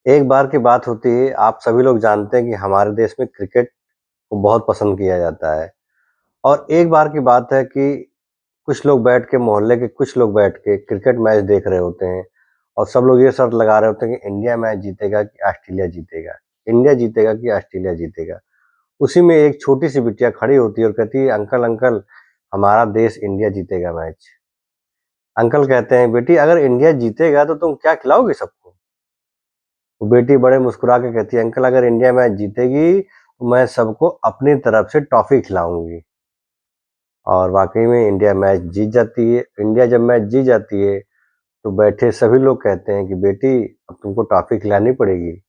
एक बार की बात होती है, आप सभी लोग जानते हैं कि हमारे देश में क्रिकेट को बहुत पसंद किया जाता है और एक बार की बात है कि कुछ लोग बैठ के मोहल्ले के कुछ लोग बैठ के क्रिकेट मैच देख रहे होते हैं और सब लोग ये शर्त लगा रहे होते हैं कि इंडिया मैच जीतेगा कि ऑस्ट्रेलिया जीतेगा, इंडिया जीतेगा कि ऑस्ट्रेलिया जीतेगा। उसी में एक छोटी-सी बिटिया खड़ी होती है और कहती है, "अंकल, अंकल, हमारा देश इंडिया जीतेगा मैच।" अंकल कहते हैं, "बेटी, अगर इंडिया जीतेगा तो तुम क्या खिलाओगी सबको?" वो बेटी बड़े मुस्कुरा के कहती है, अंकल, अगर इंडिया मैच जीतेगी तो मैं सबको अपनी तरफ से टॉफी खिलाऊंगी। और वाकई में इंडिया मैच जीत जाती है। इंडिया जब मैच जीत जाती है तो बैठे सभी लोग कहते हैं कि बेटी, अब तुमको टॉफी खिलानी पड़ेगी।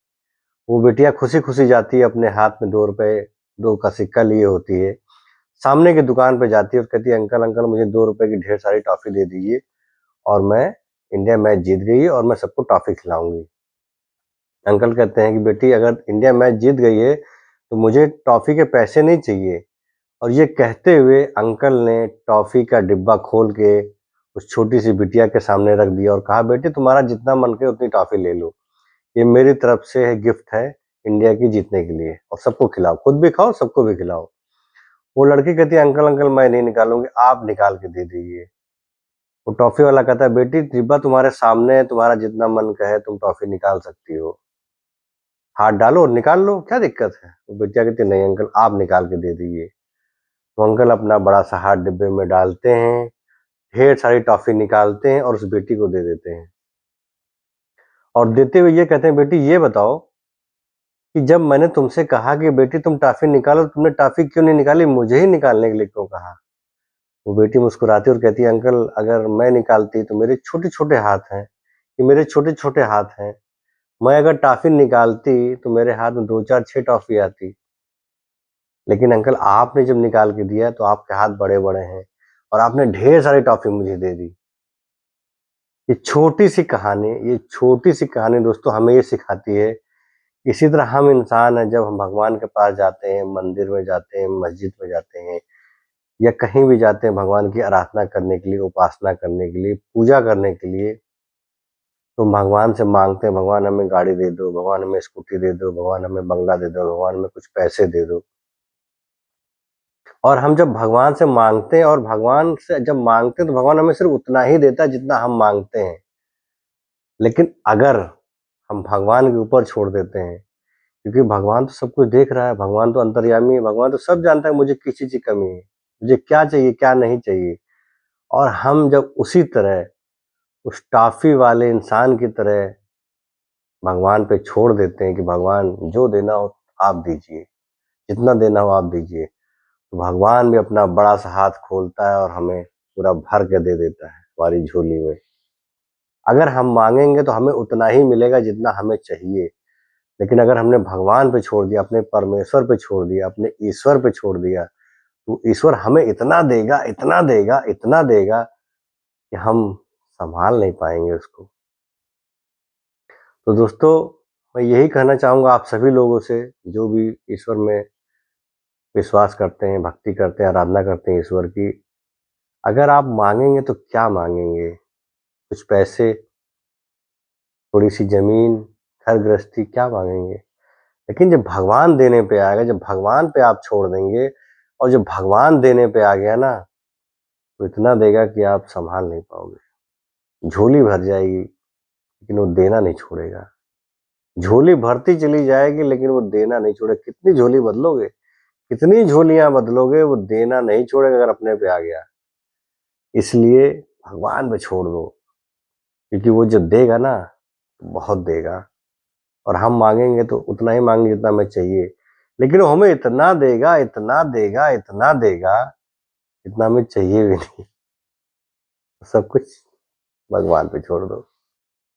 वो बेटियां खुशी खुशी जाती है, अपने हाथ में 2 रुपए 2 का सिक्का लिए होती है, सामने की दुकान पे जाती है और कहती है, अंकल, अंकल, मुझे 2 रुपए की ढेर सारी टॉफी दे दीजिए और मैं इंडिया मैच जीत गई है और मैं सबको टॉफी खिलाऊंगी। अंकल कहते हैं कि बेटी, अगर इंडिया मैच जीत गई है तो मुझे टॉफ़ी के पैसे नहीं चाहिए। और ये कहते हुए अंकल ने टॉफ़ी का डिब्बा खोल के उस छोटी-सी बिटिया के सामने रख दिया और कहा, बेटी, तुम्हारा जितना मन करे उतनी टॉफ़ी ले लो। ये मेरी तरफ से गिफ्ट है इंडिया की जीतने के लिए और सबको खिलाओ, खुद भी खाओ, सबको भी खिलाओ। वो लड़की कहती है, अंकल, अंकल, मैं नहीं निकालूँगी, आप निकाल के दे दीजिए। वो टॉफ़ी वाला कहता है, बेटी, डिब्बा तुम्हारे सामने है, तुम्हारा जितना मन कहे तुम टॉफ़ी निकाल सकती हो। हाथ डालो और निकाल लो, क्या दिक्कत है? वो बिटिया कहती है, नहीं अंकल, आप निकाल के दे दीजिए। तो अंकल अपना बड़ा सा हाथ डिब्बे में डालते हैं, ढेर सारी टॉफ़ी निकालते हैं और उस बेटी को दे देते हैं। और देते हुए ये कहते हैं, बेटी, ये बताओ कि जब मैंने तुमसे कहा कि बेटी तुम टॉफ़ी निकालो, तुमने टॉफ़ी क्यों नहीं निकाली? मुझे ही निकालने के लिए क्यों कहा? वो बेटी मुस्कुराती है और कहती है, अंकल, अगर मैं निकालती तो मेरे छोटे-छोटे हाथ हैं, ये मेरे छोटे-छोटे हाथ हैं। मैं अगर टॉफ़ी निकालती तो मेरे हाथ में 2, 4, 6 टॉफ़ी आती। लेकिन अंकल, आपने जब निकाल के दिया तो आपके हाथ बड़े-बड़े हैं और आपने ढेर सारी टॉफ़ी मुझे दे दी। ये छोटी सी कहानी दोस्तों हमें ये सिखाती है, इसी तरह हम इंसान हैं, जब हम भगवान के पास जाते हैं, मंदिर में जाते हैं, मस्जिद में जाते हैं या कहीं भी जाते हैं भगवान की आराधना करने के लिए, उपासना करने के लिए, पूजा करने के लिए, तो भगवान से माँगते हैं, भगवान हमें गाड़ी दे दो, भगवान हमें स्कूटी दे दो, भगवान हमें बंगला दे दो, भगवान हमें कुछ पैसे दे दो। और हम जब भगवान से माँगते हैं और भगवान से जब माँगते हैं तो भगवान हमें सिर्फ़ उतना ही देता है जितना हम माँगते हैं। लेकिन अगर हम भगवान के ऊपर छोड़ देते हैं, क्योंकि भगवान तो सब कुछ देख रहा है, भगवान तो अंतर्यामी है, भगवान तो सब जानता है मुझे किस चीज़ की कमी है, मुझे क्या चाहिए, क्या नहीं चाहिए। और हम जब उसी तरह उस टॉफ़ी वाले इंसान की तरह भगवान पे छोड़ देते हैं कि भगवान जो देना हो आप दीजिए, जितना देना हो आप दीजिए। तो भगवान भी अपना बड़ा-सा हाथ खोलता है और हमें पूरा भर के दे देता है हमारी झोली में। अगर हम माँगेंगे तो हमें उतना ही मिलेगा जितना हमें चाहिए, लेकिन अगर हमने भगवान पे छोड़ दिया, अपने परमेश्वर पे छोड़ दिया, अपने ईश्वर पे छोड़ दिया, तो ईश्वर हमें इतना देगा, इतना देगा, इतना देगा कि हम सँभाल नहीं पाएँगे उसको। तो दोस्तों, मैं यही कहना चाहूँगा आप सभी लोगों से, जो भी ईश्वर में विश्वास करते हैं, भक्ति करते हैं, आराधना करते हैं ईश्वर की, अगर आप माँगेंगे तो क्या माँगेंगे? कुछ पैसे, थोड़ी-सी ज़मीन, घर गृहस्थी, क्या माँगेंगे? लेकिन जब भगवान देने पे आएगा, जब भगवान पे आप छोड़ देंगे और जब भगवान देने पे आ गया ना, तो इतना देगा कि आप सँभाल नहीं पाओगे। झोली भर जाएगी, लेकिन वो देना नहीं छोड़ेगा। झोली भरती चली जाएगी, लेकिन वो देना नहीं छोड़ेगा। कितनी झोली बदलोगे? कितनी झोलियाँ बदलोगे, वो देना नहीं छोड़ेगा अगर अपने पे आ गया। इसलिए भगवान पे छोड़ दो, क्योंकि वो जो देगा ना, बहुत देगा और हम माँगेंगे तो उतना ही माँगेंगे जितना हमें चाहिए। लेकिन वो हमें इतना देगा, इतना देगा, इतना देगा, जितना हमें चाहिए भी नहीं। सब कुछ भगवान पे छोड़ दो।